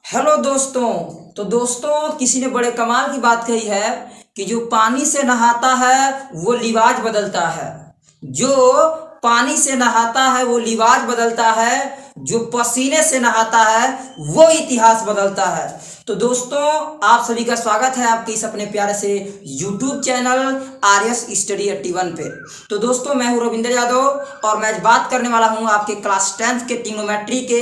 Hello दोस्तों। तो दोस्तों किसी ने बड़े कमाल की बात कही है कि जो पानी से नहाता है वो लिवाज बदलता है। जो पानी से नहाता है वो लिवाज बदलता है। जो पसीने से नहाता है वो इतिहास बदलता है। तो दोस्तों आप सभी का स्वागत है आपके इस अपने प्यारे से YouTube चैनल RS स्टडी 81 पे। तो दोस्तों मैं हूँ रविंद्र यादव और मैं आज बात करने वाला हूँ आपके क्लास 10th के ट्रिग्नोमेट्री के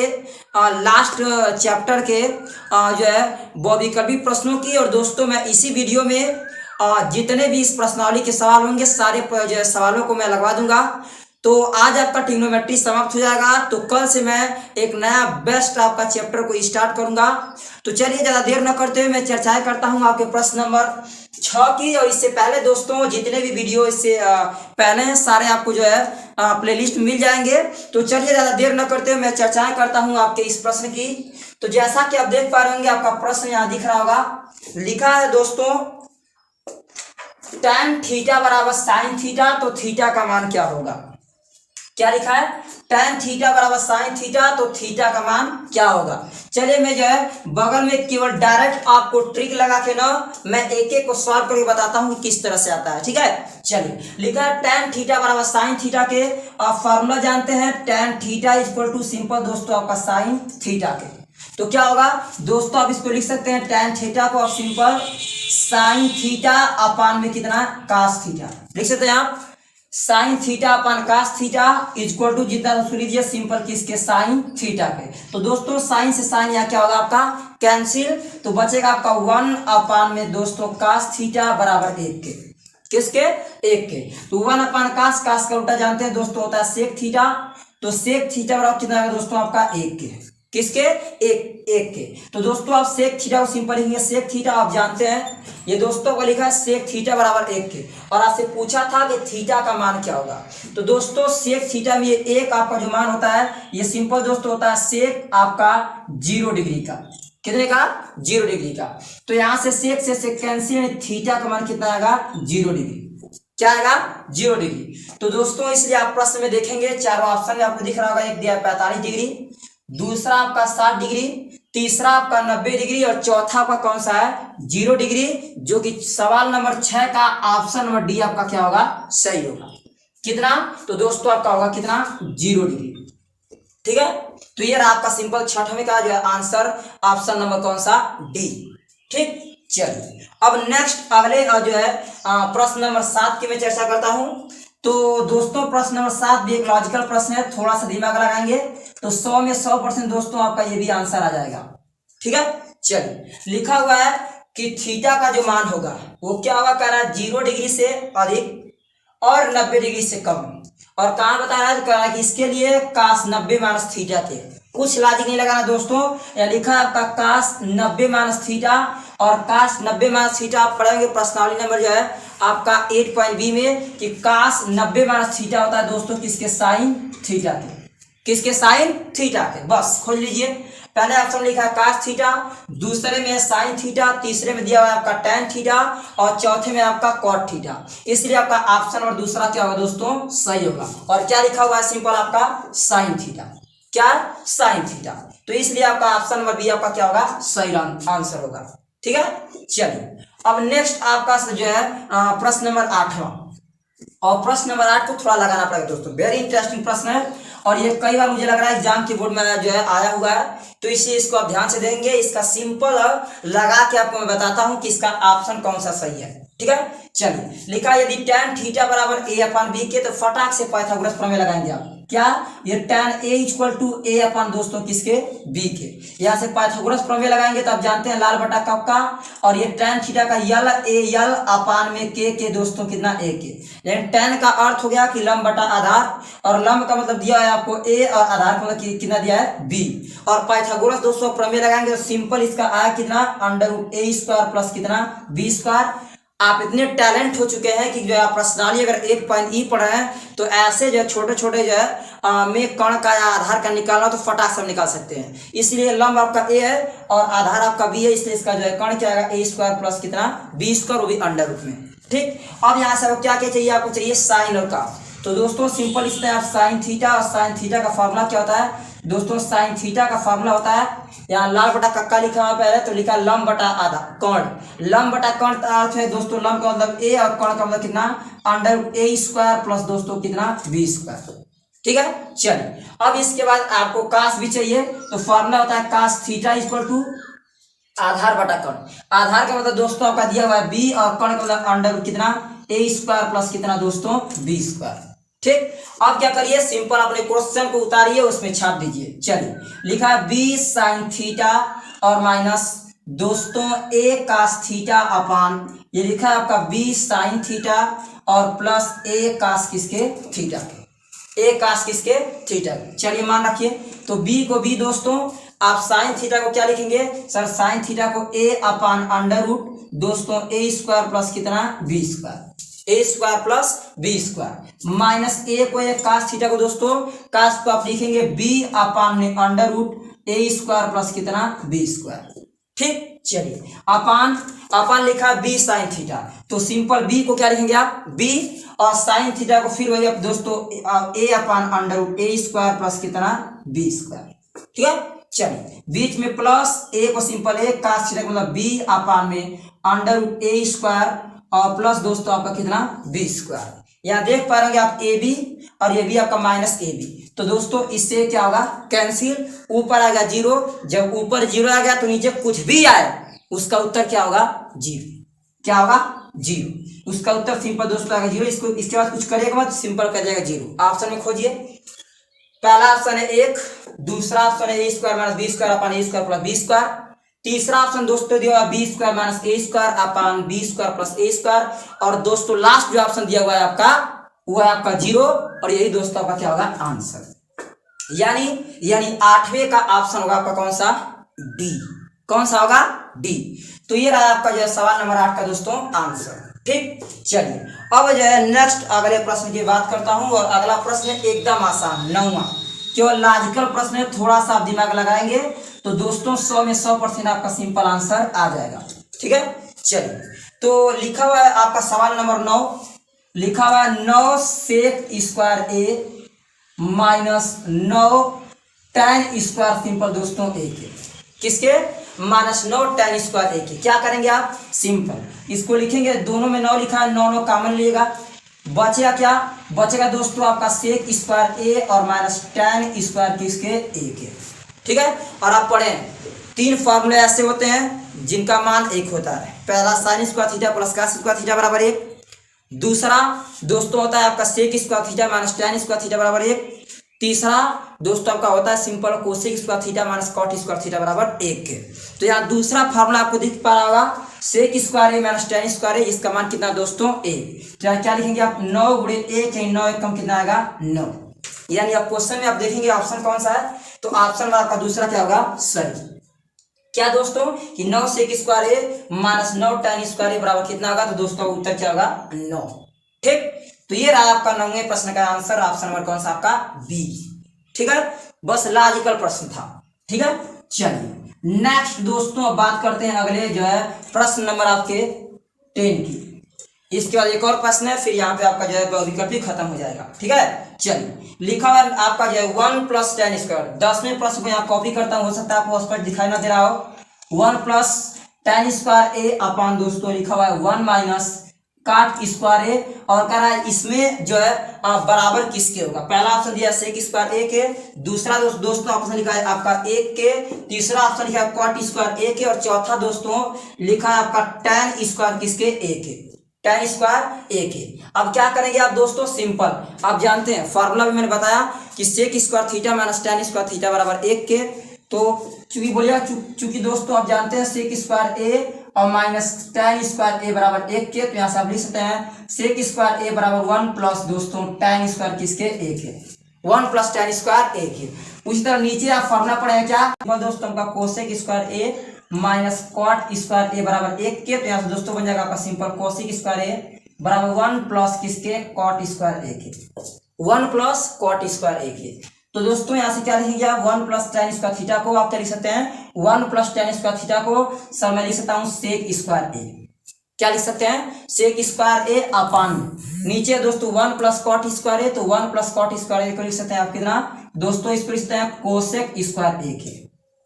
लास्ट चैप्टर के जो है बहुविकल्पी प्रश्नों की। और दोस्तों मैं इसी वीडियो में जितने भी इस प्रश्नावली के सवाल होंगे सारे जो है सवालों को मैं लगवा दूंगा। तो आज आपका ट्रिग्नोमेट्री समाप्त हो जाएगा। तो कल से मैं एक नया बेस्ट आपका चैप्टर को स्टार्ट करूंगा। तो चलिए ज़्यादा देर न करते हुए मैं चर्चाएं करता हूं आपके प्रश्न नंबर 6 की। और इससे पहले दोस्तों जितने भी वीडियो इससे पहले हैं सारे आपको जो है प्लेलिस्ट मिल जाएंगे। तो चलिए ज़्यादा देर न करते हुए मैं चर्चाएं करता हूं आपके इस प्रश्न की। तो जैसा कि आप देख पा रहे होंगे आपका प्रश्न यहाँ दिख रहा होगा। लिखा है दोस्तों tan थीटा बराबर साइन थीटा, तो थीटा का मान क्या होगा। क्या लिखा है, tan थीटा बराबर साइन थीटा, तो थीटा का मान क्या होगा। चलिए मैं जो है बगल में केवल डायरेक्ट आपको ट्रिक लगा के ना मैं एक एक को सॉल्व करके बताता हूँ कि किस तरह से आता है। ठीक है, चलिए लिखा है tan थीटा बराबर साइन थीटा के आप फॉर्मूला जानते हैं। tan theta equal to simple दोस्तों आपका साइन थीटा के। तो क्या होगा दोस्तों, आप इसको लिख सकते हैं tan थीटा को आप सिंपल साइन थीटा अपान में कितना कास थीटा लिख सकते हैं आप। Sine theta upon cos theta equal to जितना उसको लीजिए सिंपल किसके साइन थीटा के। तो दोस्तों साइन से साइन यहाँ क्या होगा आपका कैंसिल, तो बचेगा आपका 1 अपान में दोस्तों कास थीटा बराबर 1 के। किसके 1 के। तो 1 अपान कास, कास का उल्टा जानते हैं दोस्तों होता है सेक थीटा। तो सेक थीटा बराबर कितना है दोस्तों आपका 1 के। किसके 1 के। तो दोस्तों आप सेक थीटा को सिंपल लिखेंगे सेक थीटा, आप जानते हैं ये दोस्तों को लिखा है सेक थीटा बराबर 1 के। और आपसे पूछा था कि थीटा का मान क्या होगा। तो दोस्तों सेक थीटा में ये 1 आपका जो मान होता है ये सिंपल दोस्तों होता है सेक आपका 0 डिग्री का। कितने का 0 डिग्री का। तो यहाँ से सेक कैंसिल, थीटा का मान कितना आएगा 0 डिग्री। क्या आएगा 0 डिग्री। तो दोस्तों इसलिए आप प्रश्न में देखेंगे चारों ऑप्शन में आपको दिख रहा होगा, एक दिया 45 डिग्री, दूसरा आपका 60 डिग्री, तीसरा आपका 90 डिग्री और चौथा आपका कौन सा है 0 डिग्री, जो कि सवाल नंबर 6 का ऑप्शन नंबर डी आपका क्या होगा सही होगा। कितना, तो दोस्तों आपका होगा कितना 0 डिग्री। ठीक है, तो ये रहा आपका सिंपल 6वें का जो है आंसर ऑप्शन नंबर कौन सा डी। ठीक, चलिए अब नेक्स्ट अगले जो है प्रश्न नंबर 7 की मैं चर्चा करता हूं। तो दोस्तों प्रश्न नंबर 7 भी एक लॉजिकल प्रश्न है, थोड़ा सा दिमाग लगाएंगे तो 100 में 100% दोस्तों आपका ये भी आंसर आ जाएगा। ठीक है, चलिए लिखा हुआ है कि थीटा का जो मान होगा वो क्या होगा, कह रहा है 0 डिग्री से अधिक और 90 डिग्री से कम। और कहाँ बता रहा है, कह रहा है कि इसके लिए कास 90 माइनस थीटा थे। कुछ लॉजिक नहीं लगाना दोस्तों, या लिखा है आपका कास 90 माइनस थीटा। और कास 90 माइनस थीटा आप पढ़ेंगे प्रश्नावली नंबर जो है आपका 8.b में कि कास 90 माइनस थीटा होता है दोस्तों किसके साइन थीटा के। किसके साइन थीटा के, बस खोज लीजिए। पहले ऑप्शन लिखा है कास थीटा, दूसरे में साइन थीटा, तीसरे में दिया हुआ है आपका टैन थीटा और चौथे में आपका कॉट थीटा। इसलिए आपका ऑप्शन और दूसरा क्या होगा दोस्तों सही होगा। और क्या लिखा हुआ है सिंपल आपका साइन थीटा। क्या साइन थीटा, तो इसलिए आपका ऑप्शन नंबर बी आपका क्या होगा सही आंसर होगा। ठीक है, चलिए अब नेक्स्ट आपका जो है प्रश्न नंबर 8वां। और प्रश्न नंबर 8 को थोड़ा लगाना पड़ेगा दोस्तों, वेरी इंटरेस्टिंग प्रश्न है और ये कई बार मुझे लग रहा है एग्जाम के बोर्ड में जो है आया हुआ है। तो इसलिए इसको आप ध्यान से देंगे। इसका सिंपल लगा के आपको मैं बताता हूं कि इसका ऑप्शन कौन सा सही है। ठीक है, चलिए लिखा यदि tan थीटा बराबर a अपान b के, तो फटाक से पाइथागोरस प्रमेय लगाएंगे आप। क्या, ये tan a equal to a upon दोस्तों किसके b के। यहाँ से पाइथागोरस प्रमेय लगाएंगे तो आप जानते हैं लाल बटा कब का। और ये tan थीटा का यल a यल अपान में के दोस्तों कितना a के। लेकिन tan का अर्थ हो गया कि लंब बटा आधार, और लंब का मतलब दिया है आपको a और आधार का मतलब कितना दिया है b। और पाइथागोरस दोस्तों प्रमेय लगाएंगे तो सिंपल इसका आया कितना √a² प्लस कितना b²। आप इतने टैलेंट हो चुके हैं कि जो है प्रश्नावली अगर 8.e पढ़े हैं तो ऐसे जो छोटे छोटे जो है में कण का या आधार का निकालना तो फटाक से निकाल सकते हैं। इसलिए लंब आपका a है और आधार आपका b है, इसलिए इसका जो है कण क्या आएगा a² प्लस कितना b², वो भी अंडर रूट में। ठीक, अब यहाँ से क्या क्या चाहिए आपको चाहिए साइन और का। तो दोस्तों सिंपल इसमें आप साइन थीटा और साइन थीटा का फॉर्मूला क्या होता है दोस्तों साइन थीटा का फॉर्मूला होता है, यहाँ लाल बटा कक्का लिखा हुआ पहले तो लिखा लंब बटा आधा कर्ण। लंब बटा कर्ण का अर्थ है दोस्तों लंब का मतलब ए और कर्ण का मतलब कितना अंडर ए स्क्वायर प्लस दोस्तों कितना बी स्क्वायर। ठीक है, चलिए अब इसके बाद आपको कास भी चाहिए तो फॉर्मूला होता है कास थीटा इक्वल टू आधार बटा कर्ण। आधार का मतलब दोस्तों आपका दिया हुआ है बी और कर्ण का मतलब अंडर कितना ए स्क्वायर प्लस कितना दोस्तों बी स्क्वायर। ठीक, अब क्या करिए सिंपल अपने क्वेश्चन को उतारिए उसमें छाप दीजिए। चलिए लिखा है बी साइन थीटा और माइनस दोस्तों ए कास थीटा अपान, ये लिखा है आपका बी साइन थीटा और प्लस ए कास किसके थीटा के, ए कास किसके थीटा के। चलिए मान रखिए तो बी को बी दोस्तों आप साइन थीटा को क्या लिखेंगे सर, साइन थीटा को ए अपान अंडर रूट दोस्तों ए स्क्वायर प्लस कितना b square, a square plus b square minus a को एक कास थीटा को दोस्तों कास को आप लिखेंगे बी अपान में अंडर रूट ए स्क्वायर प्लस कितना बी स्क्वायर। ठीक, चलिए अपान अपान लिखा बी साइन थीटा तो सिंपल बी को क्या लिखेंगे आप बी और साइन थीटा को फिर वही दोस्तों ए अपान अंडर रूट ए स्क्वायर प्लस कितना बी स्क्वायर। ठीक है, चलिए बीच में प्लस ए को सिंपल ए कास थीटा मतलब बी अपान में अंडर रूट ए स्क्वायर और प्लस दोस्तों आपका कितना बी स्क्वायर। यहाँ देख पा रहे होंगे आप ए बी और ये भी आपका माइनस ए बी, तो दोस्तों इससे क्या होगा कैंसिल, ऊपर आ गया जीरो, जब ऊपर जीरो आ गया तो नीचे कुछ भी आए उसका उत्तर क्या होगा जीरो, क्या होगा जीरो, उसका उत्तर सिंपल दोस्तों आएगा जीरो। इसको इसके बाद कुछ करिएगा मत, सिंपल कर जाएगा जीरो। ऑप्शन में खोजिए, पहला ऑप्शन है एक, दूसरा ऑप्शन है a square minus b square upon a square plus b square, तीसरा ऑप्शन दोस्तों दिया हुआ b square minus a square upon b square plus a square, और दोस्तों लास्ट जो ऑप्शन दिया हुआ है आपका वो है आपका जीरो, और यही दोस्तों आपका क्या होगा आंसर। यानी आठवें का ऑप्शन होगा आपका कौन सा डी, कौन सा होगा डी। तो ये रहा आपका जो है सवाल नंबर 8 का दोस्तों आंसर। ठीक, चलिए अब जो है नेक्स्ट अगले प्रश्न की बात करता हूं, और अगला प्रश्न एकदम आसान 9वां, केवल लॉजिकल प्रश्न है, थोड़ा सा आप दिमाग लगाएंगे तो दोस्तों 100 में 100% आपका सिंपल आंसर आ जाएगा। ठीक है, चलिए तो लिखा हुआ है आपका सवाल नंबर 9, लिखा हुआ है 9 सेक स्क्वायर ए माइनस 9 tan स्क्वायर सिंपल दोस्तों ए के, किसके माइनस 9 tan स्क्वायर ए के। क्या करेंगे आप सिंपल इसको लिखेंगे, दोनों में 9 लिखा है, 9 कॉमन लिएगा, बचेगा क्या बचेगा दोस्तों आपका सेक स्क्वायर ए और माइनस tan स्क्वायर किसके ए के। ठीक है, और आप पढ़ें 3 फॉर्मूले ऐसे होते हैं जिनका मान 1 होता है। पहला sine square theta plus cos square theta बराबर 1, दूसरा दोस्तों होता है आपका sec square theta minus tan square theta बराबर 1, तीसरा दोस्तों आपका होता है simple cosec square theta minus cot square theta बराबर 1 के। तो यहाँ दूसरा फार्मूला आपको दिख पा रहा होगा सेक स्क्वायर ए माइनस tan स्क्वायर ए, इसका मान कितना दोस्तों ए। तो यहाँ क्या लिखेंगे आप 9 गुणे 1 है, 9 एक कम कितना आएगा 9। यानी आप क्वेश्चन में आप देखेंगे ऑप्शन कौन सा है, तो ऑप्शन में आपका दूसरा क्या होगा सही। क्या दोस्तों कि 9 सेक स्क्वायर ए माइनस 9 tan स्क्वायर ए बराबर कितना होगा, तो दोस्तों उत्तर क्या होगा 9। ठीक, तो ये रहा आपका 9वें प्रश्न का आंसर, ऑप्शन नंबर कौन सा आपका बी। ठीक है, बस लॉजिकल प्रश्न था। ठीक है, चलिए नेक्स्ट दोस्तों अब बात करते हैं अगले जो है प्रश्न नंबर आपके 10 की। इसके बाद एक और प्रश्न है, फिर यहाँ पे आपका जो है विकल्प खत्म हो जाएगा। ठीक है, चलिए लिखा हुआ आपका जो है 1 प्लस tan स्क्वायर। 10वें प्रश्न को यहाँ कॉपी करता हूँ, हो सकता है आपको स्पष्ट दिखाई ना दे रहा हो। 1 प्लस tan स्क्वायर ए अपान दोस्तों लिखा हुआ है 1 माइनस काट स्क्वायर ए, और कह रहा है इसमें जो है बराबर किसके होगा। पहला ऑप्शन दिया सेक स्क्वायर ए के, दूसरा दोस्तों ऑप्शन लिखा है आपका 1 के, तीसरा ऑप्शन लिखा है कॉट स्क्वायर ए के, और चौथा दोस्तों लिखा है आपका tan स्क्वायर किसके ए के, tan स्क्वायर ए के। अब क्या करेंगे आप दोस्तों सिंपल, आप जानते हैं फॉर्मूला भी मैंने बताया कि sec square theta minus tan square theta बराबर 1 के। तो चूंकि बोलिएगा चूंकि दोस्तों आप जानते हैं सेक स्क्वायर ए और माइनस tan स्क्वायर ए बराबर 1 के, तो यहाँ से आप लिख सकते हैं सेक स्क्वायर ए बराबर 1 प्लस दोस्तों tan स्क्वायर किसके ए के, 1 प्लस tan स्क्वायर ए के। उसी तरह नीचे आप फॉर्मूला पढ़े क्या दोस्तों का कोसेक स्क्वायर ए माइनस कॉट स्क्वायर ए बराबर 1 के, तो यहाँ से दोस्तों बन जाएगा आपका सिंपल कोसेक स्क्वायर ए बराबर 1 प्लस किसके कॉट स्क्वायर ए के, 1 प्लस कॉट स्क्वायर ए के। तो दोस्तों यहाँ से क्या लिखेंगे आप 1 प्लस tan स्क्वायर थीटा को आप क्या लिख सकते हैं 1 प्लस tan स्क्वायर थीटा को सर मैं लिख सकता हूँ सेक स्क्वायर ए, क्या लिख सकते हैं सेक स्क्वायर ए अपान नीचे दोस्तों 1 प्लस कॉट स्क्वायर ए, तो 1 प्लस कॉट स्क्वायर ए को लिख सकते हैं आप कितना दोस्तों इसको लिखते हैं कोसेक स्क्वायर एक है,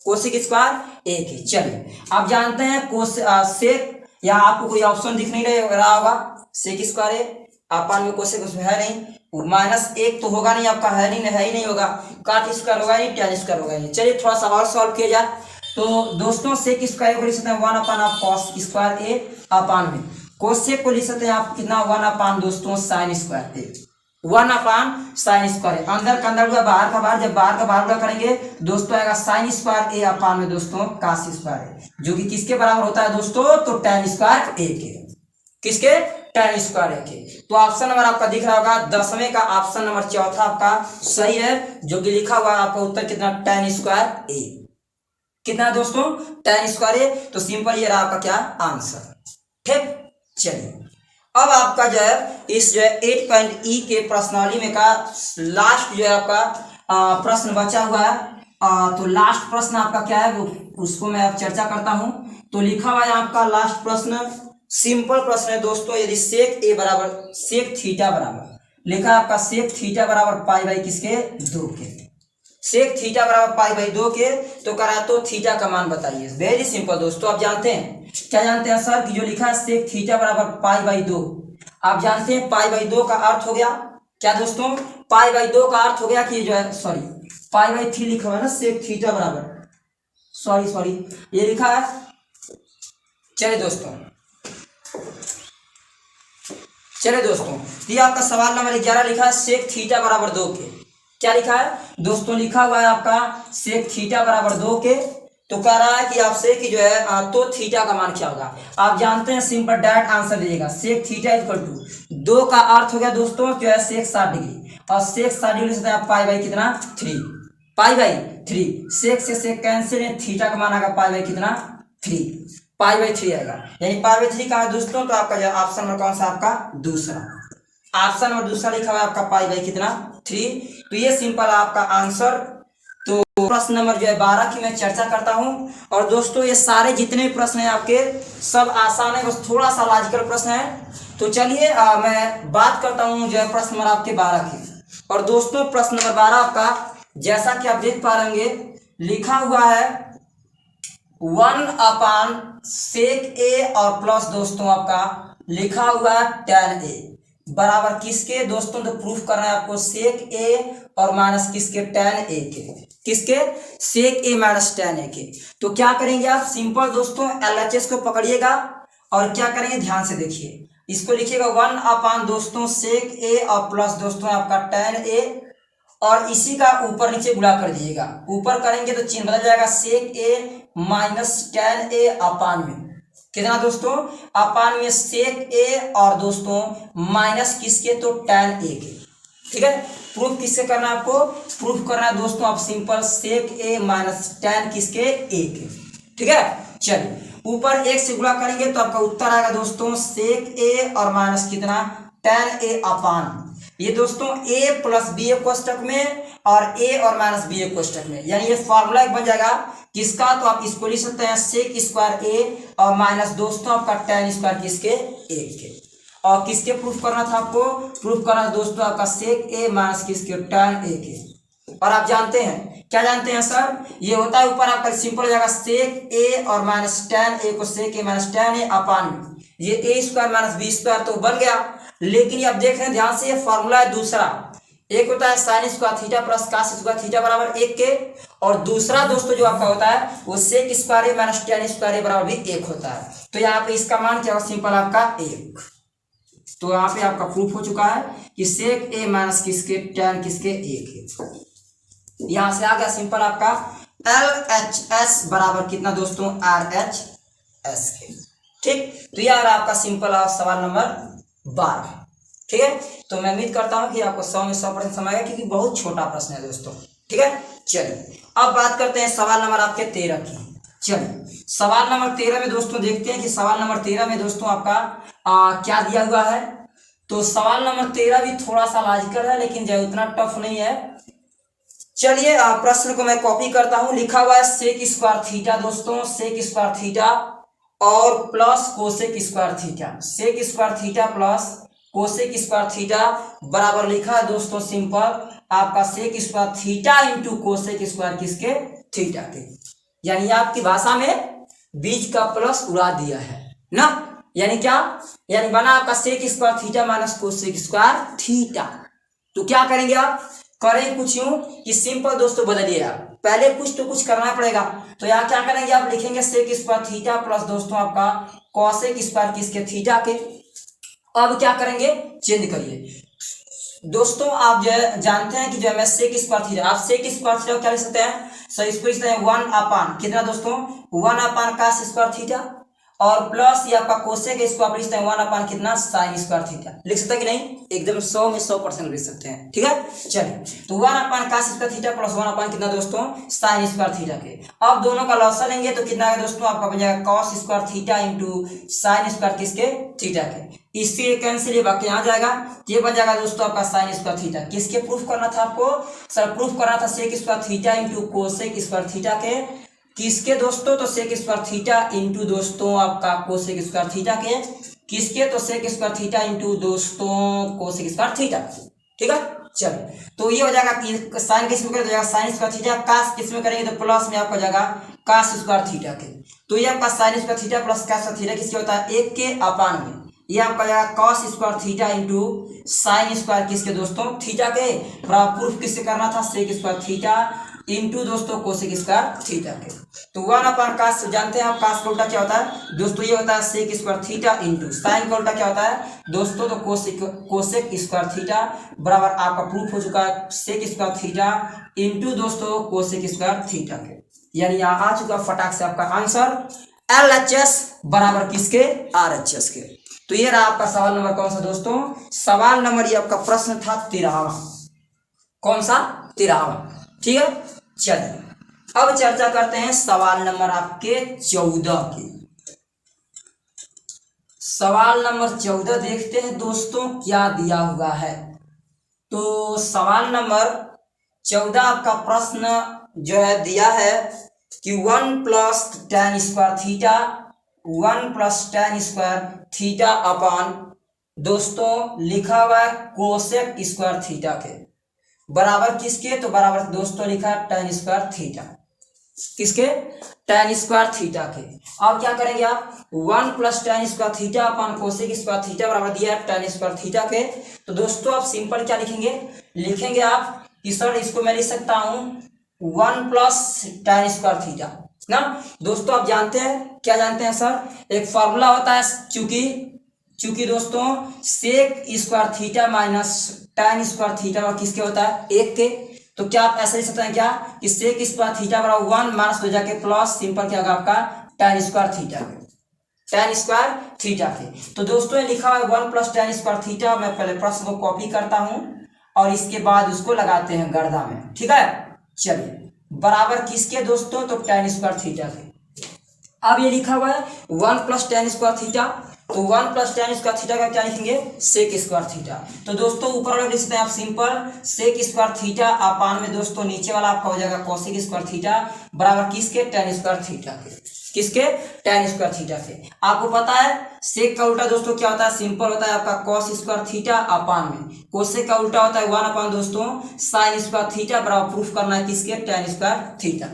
कोसेक स्क्वायर एक है। चलिए आप जानते हैं सेक, या आपको कोई ऑप्शन दिख नहीं रहा होगा, सेक स्क्वायर है अपान में कोसेक उसमें है नहीं, माइनस एक तो होगा नहीं आपका, है नहीं, है ही नहीं होगा, काट स्क्वायर होगा नहीं, टैन स्क्वायर होगा नहीं। चलिए थोड़ा सा और सॉल्व किया जाए। तो दोस्तों सेक स्क्वायर को लिख सकते हैं 1 आप कॉस स्क्वायर ए अपान में कोसेक को लिख सकते हैं आप कितना 1 दोस्तों साइन स्क्वायर ए, 1 साइन स्क्वायर, अंदर का अंदर हुआ बाहर का बाहर, जब बाहर का बाहर हुआ करेंगे दोस्तों आएगा साइन स्क्वायर ए अपान में दोस्तों कास स्क्वायर ए, जो कि किसके बराबर होता है दोस्तों, तो टैन स्क्वायर ए के, किसके, टैन स्क्वायर ए के। तो ऑप्शन नंबर आपका दिख रहा होगा 10वें का ऑप्शन नंबर चौथा आपका सही है, जो कि लिखा हुआ है आपका उत्तर कितना, टैन स्क्वायर ए, कितना दोस्तों, टैन स्क्वायर ए। तो सिंपल ये रहा आपका क्या आंसर, ठीक। चलिए अब आपका जो है इस जो है 8 पॉइंट ई के प्रश्नावली में का लास्ट जो है आपका प्रश्न बचा हुआ है। तो लास्ट प्रश्न आपका क्या है वो उसको मैं अब चर्चा करता हूं। तो लिखा हुआ है आपका लास्ट प्रश्न, सिंपल प्रश्न है दोस्तों, यदि सेक ए बराबर सेक थीटा बराबर लिखा है आपका सेक थीटा बराबर पाई बाई किसके 2 के, सेक थीटा बराबर पाई बाई 2 के, तो करा तो थीटा का मान बताइए। वेरी सिंपल दोस्तों, आप जानते हैं क्या जानते हैं सर कि जो लिखा है सेक थीटा बराबर पाई बाई 2, आप जानते हैं पाई बाई 2 का अर्थ हो गया क्या दोस्तों, पाई बाई 2 का अर्थ हो गया कि जो है सॉरी पाई बाई 3 लिखा हुआ है ना सेक थीटा बराबर, सॉरी ये लिखा है। चलिए दोस्तों ये आपका सवाल नंबर 11 लिखा है सेक थीटा बराबर 2 के, क्या लिखा है दोस्तों, लिखा हुआ है आपका सेक थीटा बराबर 2 के। तो कह रहा है कि आपसे कि जो है तो थीटा का मान क्या होगा, आप जानते हैं सिंपल डायरेक्ट आंसर दीजिएगा, सेक थीटा इक्वल टू 2 का अर्थ हो गया दोस्तों जो है सेक 60 डिग्री, और सेक 60 डिग्री से आप पाई बाई कितना 3, पाई बाई 3, सेक से सेक कैंसिल है, थीटा का मान आएगा पाई बाई कितना 3, पाई बाई 3 आएगा, यानी पाई बाई 3 कहा दोस्तों, तो आपका जो ऑप्शन नंबर कौन सा आपका दूसरा, ऑप्शन नंबर दूसरा लिखा हुआ है आपका पाई बाई कितना 3। तो ये सिंपल आपका आंसर। तो प्रश्न नंबर जो है 12 की मैं चर्चा करता हूं। और दोस्तों ये सारे जितने भी प्रश्न हैं आपके सब आसान है, बस थोड़ा सा लॉजिकल प्रश्न है। तो चलिए मैं बात करता हूं जो है प्रश्न नंबर आपके 12 की। और दोस्तों प्रश्न नंबर 12 आपका जैसा कि आप देख पा रहे लिखा हुआ है 1 सेक ए और प्लस दोस्तों आपका लिखा हुआ है टैन ए बराबर किसके दोस्तों, तो प्रूफ करना है आपको सेक ए और माइनस किसके टैन ए के, किसके सेक ए माइनस टैन ए के। तो क्या करेंगे आप सिंपल दोस्तों LHS को पकड़िएगा और क्या करेंगे ध्यान से देखिए, इसको लिखिएगा 1 दोस्तों सेक ए और प्लस दोस्तों आपका टैन ए, और इसी का ऊपर नीचे गुणा कर दीजिएगा, ऊपर करेंगे तो चिन्ह बदल जाएगा सेक ए माइनस टैन ए अपान में कितना दोस्तों, अपान में सेक ए और दोस्तों माइनस किसके, तो टैन ए के, ठीक है। प्रूफ किससे करना है आपको, प्रूफ करना है दोस्तों आप सिंपल सेक ए माइनस टैन किसके ए के, ठीक है। चलिए ऊपर 1 से गुणा करेंगे तो आपका उत्तर आएगा दोस्तों सेक ए और माइनस कितना टैन ए अपान, ये दोस्तों a प्लस बी ए कोष्टक में और a और माइनस बी ए कोष्टक में, यानी ये फॉर्मूला एक बन जाएगा किसका, तो आप इसको लिख सकते हैं सेक स्क्वायर ए और माइनस दोस्तों आपका टैन स्क्वायर किसके ए के। और किसके प्रूफ करना था आपको, प्रूफ करना था दोस्तों आपका सेक ए माइनस किसके टैन ए के। और आप जानते हैं क्या जानते हैं सर, ये होता है ऊपर आपका सिंपल हो जाएगा सेक ए और माइनस टैन ए को सेक ए माइनस टैन ए अपान में, ये ए स्क्वायर माइनस बी स्क्वायर तो बन गया। लेकिन ये आप देख रहे हैं ध्यान से, ये फॉर्मूला है दूसरा, एक होता है sine square theta plus cos square theta बराबर 1 के, और दूसरा दोस्तों जो आपका होता है वो सेक स्क्वायर ए माइनस टैन स्क्वायर ए बराबर भी 1 होता है। तो यहाँ पे इसका मान क्या होगा, सिंपल आपका 1। तो यहाँ पे आपका प्रूफ हो चुका है कि सेक ए माइनस किसके टैन किसके 1 है। यहाँ से आ गया सिंपल आपका LHS बराबर कितना दोस्तों RHS के, ठीक। तो यह रहा आपका सिंपल सवाल नंबर 12, ठीक है। तो मैं उम्मीद करता हूं कि आपको 100% समझ आएगा, क्योंकि बहुत छोटा प्रश्न है दोस्तों, ठीक है। चलिए अब बात करते हैं सवाल नंबर आपके 13 की। चलिए सवाल नंबर 13 में दोस्तों देखते हैं कि सवाल नंबर 13 में दोस्तों आपका क्या दिया हुआ है। तो सवाल नंबर 13 भी थोड़ा सा लॉजिकल है, लेकिन जो उतना टफ नहीं है। चलिए प्रश्न को मैं कॉपी करता हूं, लिखा हुआ है सेक स्क्वायर थीटा दोस्तों, सेक स्क्वायर थीटा और plus cosec square theta, sec square theta plus cosec square theta बराबर लिखा है दोस्तों सिंपल आपका sec square theta into cosec square किसके, थीटा के। यानी आपकी भाषा में बीच का प्लस उड़ा दिया है ना। यानी क्या, यानी बना आपका sec square theta minus cosec square theta. तो क्या करेंगे आप, करें कुछ यूं कि सिंपल दोस्तों बदलिए आप, पहले कुछ तो कुछ करना पड़ेगा। तो यहाँ क्या करेंगे आप, लिखेंगे सेक स्क्वायर थीटा प्लस दोस्तों आपका कॉसेक स्क्वायर किसके, थीटा के। अब क्या करेंगे, चेंज करिए दोस्तों। आप जो है जानते हैं कि जो है मैं सेक स्क्वायर थीटा, आप सेक स्क्वायर थीटा क्या लिख सकते हैं, सो इसको लिख सकते हैं 1 कितना दोस्तों, 1 कास स्क्वायर थीटा, और प्लस ये आपका कोसेक इसको आप लिख सकते हैं 1 कितना साइन स्क्वायर थीटा। लिख सकते हैं कि नहीं, एकदम 100 में 100% लिख सकते हैं, ठीक है। चलिए तो 1 कास स्क्वायर थीटा प्लस 1 कितना दोस्तों साइन स्क्वायर थीटा के। अब दोनों का लॉसा लेंगे तो कितना है दोस्तों, आपका बन जाएगा cos square theta into sine square किसके, थीटा के। इससे कैंसिल, ये बाकी यहाँ जाएगा, ये बन जाएगा दोस्तों आपका साइन स्क्वायर थीटा। किसके प्रूफ करना था आपको, सर प्रूफ करना था sec square theta into cosec square theta के। किसके दोस्तों, तो सेक स्क्वायर थीटा इंटू दोस्तों आपका कोसेक स्क्वायर थीटा के। किसके, तो सेक स्क्वायर थीटा इंटू दोस्तों कोसेक स्क्वायर थीटा, ठीक है। चलिए तो ये हो जाएगा कि साइन किस में करें, साइन स्क्वायर थीटा, कास किस में करेंगे तो प्लस में आपका जाएगा कास स्क्वायर थीटा के। तो ये आपका sine square theta plus cos square theta किसके होता है, 1 के अपान में। ये आपका जाएगा cos square theta into sine square किसके दोस्तों, थीटा के। प्रूफ किससे करना था, सेक स्क्वायर थीटा इंटू दोस्तों कोसेक स्क्वायर थीटा के। तो 1 कास जानते हैं आप, कास का उल्टा क्या होता है दोस्तों, ये होता है sec square theta into sine का उल्टा क्या होता है दोस्तों, तो कोसेक स्क्वायर थीटा बराबर आपका प्रूफ हो चुका है सेक स्क्वायर थीटा इंटू दोस्तों कोसेक स्क्वायर थीटा के। यानी यहाँ आ चुका फटाक से आपका आंसर LHS बराबर किसके, RHS के। तो ये रहा आपका सवाल नंबर कौन सा दोस्तों, सवाल नंबर ये आपका प्रश्न था 13वां, कौन सा 13वां, ठीक है। चलिए अब चर्चा करते हैं सवाल नंबर आपके 14 की। सवाल नंबर 14 देखते हैं दोस्तों क्या दिया हुआ है। तो सवाल नंबर 14 आपका प्रश्न जो है दिया है कि 1 plus tan square theta, 1 plus tan square theta अपान दोस्तों लिखा हुआ है कोसेक स्क्वायर थीटा के, बराबर किसके, तो बराबर दोस्तों लिखा है tan स्क्वायर थीटा, किसके, tan स्क्वायर थीटा के। अब क्या करेंगे आप, 1 प्लस tan स्क्वायर थीटा अपान कोसेक स्क्वायर थीटा बराबर दिया है tan स्क्वायर थीटा के। तो दोस्तों आप सिंपल क्या लिखेंगे, लिखेंगे आप कि सर इसको मैं लिख सकता हूं 1 प्लस tan स्क्वायर थीटा ना। दोस्तों आप जानते हैं, क्या जानते हैं सर, एक फॉर्मूला होता है, चूंकि दोस्तों sec square theta minus tan square theta और किसके होता है 1 के। तो क्या आप ऐसे लिख सकते हैं क्या कि सेक स्क्वायर थीटा बराबर 1 माइनस हो जाके प्लस सिंपल क्या होगा आपका tan स्क्वायर थीटा के, tan स्क्वायर थीटा के। तो दोस्तों ये लिखा है 1 प्लस tan स्क्वायर थीटा। मैं पहले प्रश्न को कॉपी करता हूं और इसके बाद उसको लगाते हैं गर्दा में, ठीक है। चलिए बराबर किसके दोस्तों, तो tan स्क्वायर थीटा के। अब ये लिखा हुआ है 1 प्लस tan स्क्वायर थीटा, तो 1 प्लस tan स्क्वायर थीटा का क्या लिखेंगे, सेक स्क्वायर थीटा। तो दोस्तों ऊपर वाला लिख सकते हैं आप simple sec square theta upon में दोस्तों नीचे वाला आपका हो जाएगा कोसेक स्क्वायर थीटा बराबर किसके, tan स्क्वायर थीटा के, किसके, tan स्क्वायर थीटा के। आपको पता है सेक का उल्टा दोस्तों क्या होता है, सिंपल होता है आपका कॉस स्क्वायर थीटा अपान में कोसेक का उल्टा होता है 1 अपान दोस्तों साइन स्क्वायर थीटा बराबर प्रूफ करना है किसके, tan स्क्वायर थीटा,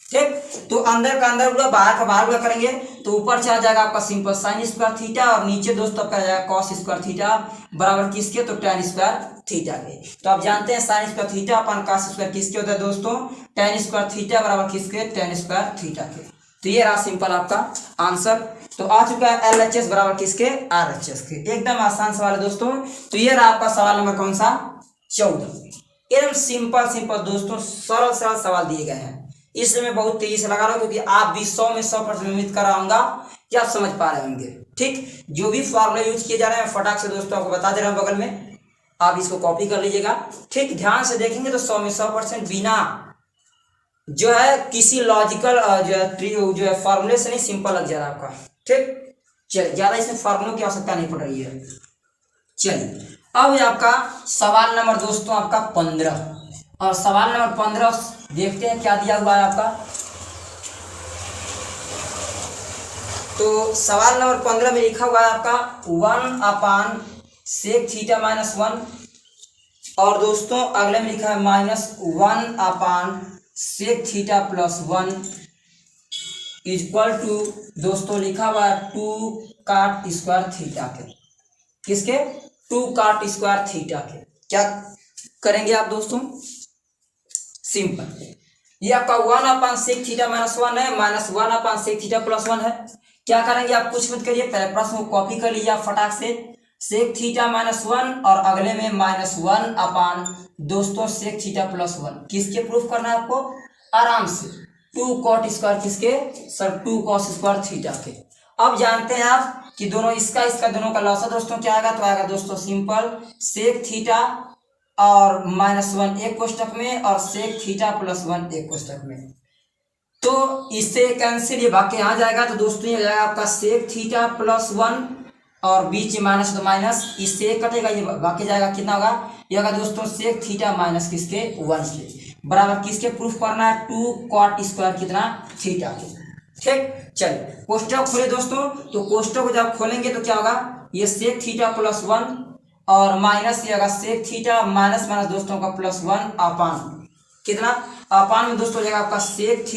ठीक। तो अंदर का अंदर हुआ, बाहर का बाहर हुआ करेंगे तो ऊपर चला जाएगा आपका सिंपल साइन स्क्वायर थीटा और नीचे दोस्तों आपका जाएगा कॉस स्क्वायर थीटा बराबर किसके, तो tan स्क्वायर थीटा के। तो आप जानते हैं साइन स्क्वायर थीटा अपन कॉस स्क्वायर किसके होता है दोस्तों, tan स्क्वायर थीटा बराबर किसके, tan स्क्वायर थीटा के। तो ये रहा सिंपल आपका आंसर। तो आ चुका है LHS बराबर किसके, RHS के। एकदम आसान सवाल है दोस्तों। तो ये रहा आपका सवाल नंबर कौन सा 14। एकदम सिंपल दोस्तों, सरल सवाल दिए गए हैं। इसलिए मैं बहुत तेजी से लगा रहा हूं क्योंकि आप भी 100 में 100% उम्मीद कर रहा कि आप समझ पा रहे होंगे, ठीक। जो भी फॉर्मूला यूज किए जा रहे हैं फटाक से दोस्तों आपको बता दे रहा हूं बगल में, आप इसको कॉपी कर लीजिएगा, ठीक। ध्यान से देखेंगे तो 100 में 100% बिना जो है किसी लॉजिकल जो है फॉर्मूले से नहीं, सिंपल लग जा रहा है आपका, ठीक। चलिए ज्यादा इसमें फॉर्मूलों की आवश्यकता नहीं पड़ रही है। चलिए अब आपका सवाल नंबर दोस्तों आपका 15, और सवाल नंबर 15 देखते हैं क्या दिया हुआ है आपका। तो सवाल नंबर 15 में लिखा हुआ है आपका 1 अपान सेक थीटा माइनस 1 और दोस्तों अगले में लिखा है -1/sec θ+1 इक्वल टू दोस्तों लिखा हुआ है 2 cot² के। किसके? 2 cot² के। क्या करेंगे आप दोस्तों? सिंपल, ये आपका 1/sec θ-1 है, -1/sec θ+1 है। क्या करेंगे आप? कुछ मत करिए, पहले प्रश्न को कॉपी कर लीजिए आप फटाक से। sec θ-1 और अगले में -1 दोस्तों sec θ+1 किसके प्रूफ करना है आपको? आराम से 2 cot² किसके सर? 2 cos² के। अब जानते हैं आप कि दोनों इसका दोनों का लॉस है दोस्तों, क्या आएगा? तो आएगा दोस्तों सिंपल sec θ और -1 एक कोष्टक में और sec θ+1 एक कोष्टक में। तो इससे कैंसिल, ये भाग के यहाँ जाएगा तो दोस्तों ये हो जाएगा आपका sec θ+1 और बीच में माइनस तो माइनस, इससे एक कटेगा, ये बाकी जाएगा, कितना होगा? ये होगा दोस्तों sec θ- किसके 1 के बराबर किसके प्रूफ करना है? 2 cot² कितना थीटा के। ठीक, चलिए कोष्टक खोले दोस्तों। तो कोष्टक को जब खोलेंगे तो क्या होगा? ये sec θ+1 और माइनस ये होगा sec θ माइनस दोस्तों का +1 अपान कितना अपान में दोस्तों हो जाएगा आपका sec θ,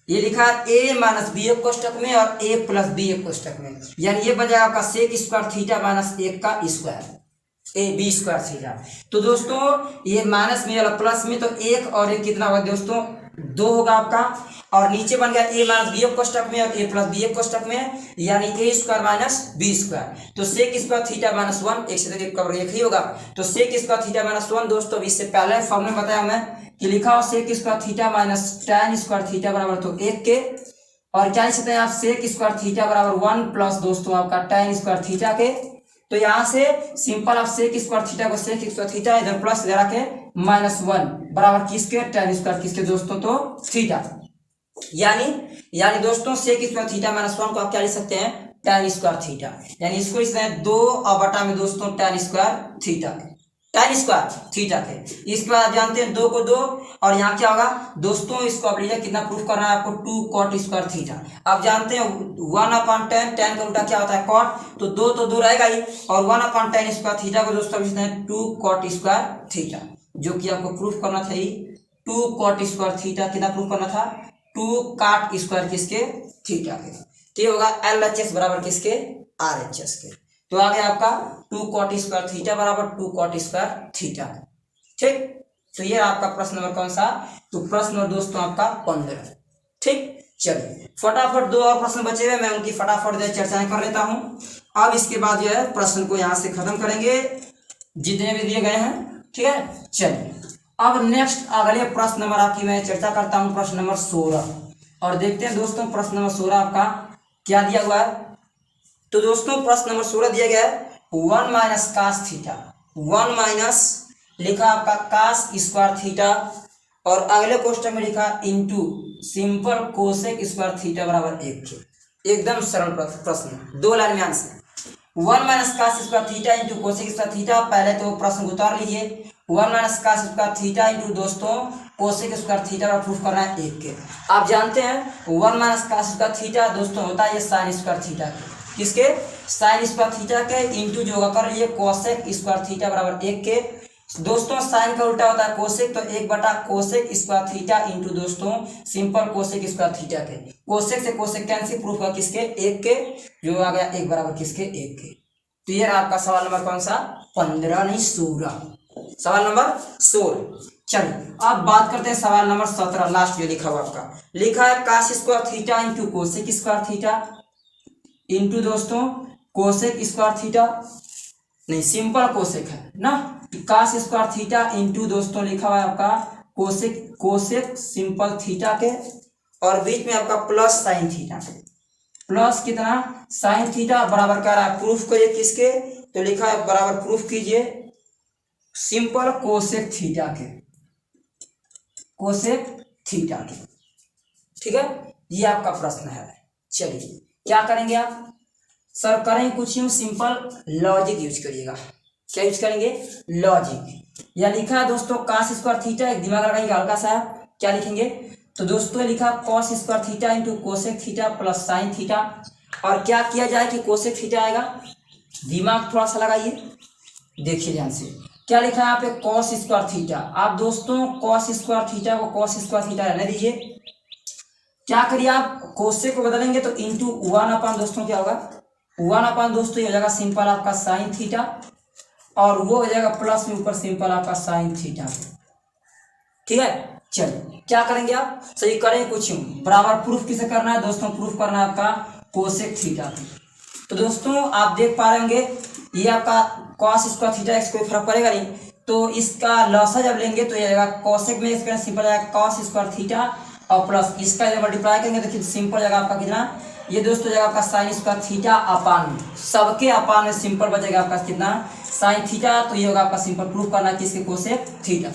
ये लिखा है a - b एक कोष्टक में और a + b एक कोष्टक में, यानी ये बन जाएगा आपका sec² - 1 का स्क्वायर ab²θ। तो दोस्तों ये माइनस में वाला प्लस में, तो 1 और 1 कितना होगा दोस्तों? 2 होगा आपका, और नीचे बन गया a - b एक कोष्टक में और a + b एक कोष्टक में, यानी a² - b²। तो sec²θ-1 एक से तो कवर एक ही होगा, तो sec²θ-1 दोस्तों इससे पहले फॉर्मूला बताया मैं कि लिखा हो sec² tan² बराबर तो 1 के, और क्या लिख सकते हैं आप? sec² बराबर 1 प्लस दोस्तों आपका tan² के। तो यहाँ से सिंपल आप sec² को sec² इधर प्लस इधर आके -1 बराबर किसके? tan² किसके दोस्तों? तो थीटा, यानी दोस्तों sec²θ-1 को आप क्या लिख सकते हैं? tan²θ, यानी इसको लिख सकते हैं 2/बटा में दोस्तों tan²θ के। इसके बाद आप जानते हैं 2 को 2, और यहाँ क्या होगा दोस्तों? इसको आप लीजिए, कितना प्रूफ करना है आपको? 2 cot²θ। आप जानते हैं 1/tan, tan का उल्टा क्या होता है? cot, तो 2 रहेगा ही, और 1/tan² को दोस्तों लिखते हैं 2 cot²θ, जो कि आपको प्रूफ करना था ही 2 cot²θ। कितना प्रूफ करना था? 2 cot² किसके? थीटा के। तो होगा LHS बराबर किसके? RHS के। तो आ गया आपका 2 cot² बराबर 2 cot²θ। ठीक, तो ये आपका प्रश्न नंबर कौन सा? तो प्रश्न नंबर दोस्तों आपका 15। ठीक, चलिए फटाफट 2 और प्रश्न बचे हुए, मैं उनकी फटाफट जो चर्चाएं कर लेता हूं। अब इसके बाद जो है प्रश्न को यहां से खत्म करेंगे जितने भी दिए गए हैं। ठीक है, चलिए अब नेक्स्ट अगले प्रश्न नंबर आपकी मैं चर्चा करता हूं, प्रश्न नंबर 16, और देखते हैं दोस्तों प्रश्न नंबर 16 आपका क्या दिया हुआ है। तो दोस्तों प्रश्न नंबर 16 दिया गया है 1 - cos θ, 1 लिखा आपका cos²θ, और अगले क्वेश्चन में लिखा इंटू सिंपल cosec² बराबर 1 के। एकदम सरल प्रश्न, 2 लाइन में आंसर। 1 - cos² इंटू cosec², पहले तो प्रश्न उतार लीजिए। 1 - cos² इंटू दोस्तों cosec² का प्रूफ करना है 1 के। आप जानते हैं 1 - cos² दोस्तों होता है ये sin² के, किसके? sin² के, इंटू जो होगा कर लीजिए cosec² बराबर 1 के। दोस्तों साइन का उल्टा होता है कोसेक, तो 1/cosec² इंटू दोस्तों सिंपल cosec² के। कोसेक से कोसेक कैंसिल, प्रूफ हुआ किसके? 1 के, जो आ गया 1 बराबर किसके? 1 के। तो ये आपका सवाल नंबर कौन सा? 15 नहीं 16, सवाल नंबर 16। चलिए अब बात करते हैं सवाल नंबर 17, लास्ट जो लिखा हुआ आपका, लिखा है cos² इंटू cosec² इंटू दोस्तों cosec² नहीं सिंपल कोसेक है ना, cos² इंटू दोस्तों लिखा हुआ है आपका कोसेक सिंपल थीटा के, और बीच में आपका प्लस साइन थीटा के। प्लस कितना? साइन थीटा बराबर क्या रहा है? प्रूफ करिए किसके? तो लिखा है बराबर प्रूफ कीजिए सिंपल कोसेक थीटा के, कोसेक थीटा के। ठीक है, ये आपका प्रश्न है। चलिए क्या करेंगे आप? सर करेंगे कुछ यूं सिंपल लॉजिक यूज करिएगा। क्या यूज करेंगे? लॉजिक। या लिखा है दोस्तों cos²θ, एक दिमाग लगाइएगा हल्का सा, क्या लिखेंगे? तो दोस्तों लिखा cos² into cosec² plus sine theta, और क्या किया जाए कि cosec θ आएगा? दिमाग थोड़ा सा लगाइए, देखिए ध्यान से। क्या लिखा है यहाँ पे कॉस स्क्वायर थीटा। आप दोस्तों कॉस स्क्वायर थीटा को कॉस स्क्वायर थीटा रहने दीजिए। क्या करिए आप कोसेक को बदलेंगे तो इंटू 1 दोस्तों क्या होगा 1 दोस्तों ये हो जाएगा सिंपल आपका साइन थीटा, और वो हो जाएगा प्लस में ऊपर सिंपल आपका साइन थीटा। ठीक है, चलिए क्या करेंगे आप सही करें कुछ बराबर प्रूफ किसे करना है दोस्तों, प्रूफ करना है आपका कोसेक थीटा। तो दोस्तों आप देख पा रहे होंगे ये आपका कॉस स्क्वायर थीटा इसको कोई फर्क पड़ेगा नहीं, तो इसका लॉसा जब लेंगे तो ये आएगा कोसेक में इसका सिंपल आएगा कॉस स्क्वायर थीटा और प्लस इसका जब मल्टीप्लाई करेंगे तो कितना सिंपल जाएगा आपका कितना, ये दोस्तों जाएगा आपका साइन स्क्वायर थीटा अपान सबके अपान में सिंपल बचेगा आपका कितना साइन थीटा। तो ये होगा आपका सिंपल प्रूफ करना किसके कोसेक थीटा।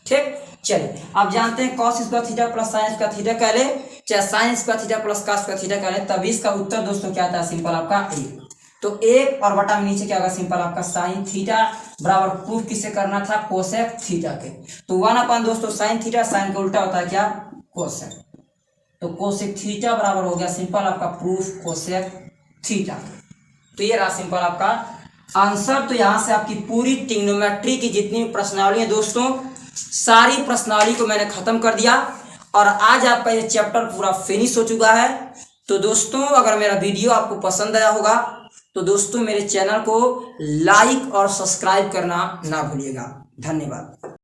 ठीक, चलिए आप जानते हैं cos square theta plus sign square theta कह ले चाहे sign square theta plus cos square theta कह ले, तभी इसका उत्तर दोस्तों क्या आता है सिंपल आपका 1। तो 1 और बटा में नीचे क्या होगा सिंपल आपका साइन थीटा बराबर प्रूफ किसे करना था कोसेक थीटा के। तो 1 दोस्तों साइन थीटा, साइन का उल्टा होता है क्या कोसेक, तो कोसेक थीटा बराबर हो गया सिंपल आपका प्रूफ कोसेक थीटा। तो ये रहा सिंपल आपका आंसर। तो यहाँ से आपकी पूरी ट्रिग्नोमेट्री की जितनी प्रश्नावली है दोस्तों सारी प्रश्नावली को मैंने खत्म कर दिया और आज आपका ये चैप्टर पूरा फिनिश हो चुका है। तो दोस्तों अगर मेरा वीडियो आपको पसंद आया होगा तो दोस्तों मेरे चैनल को लाइक और सब्सक्राइब करना ना भूलिएगा। धन्यवाद।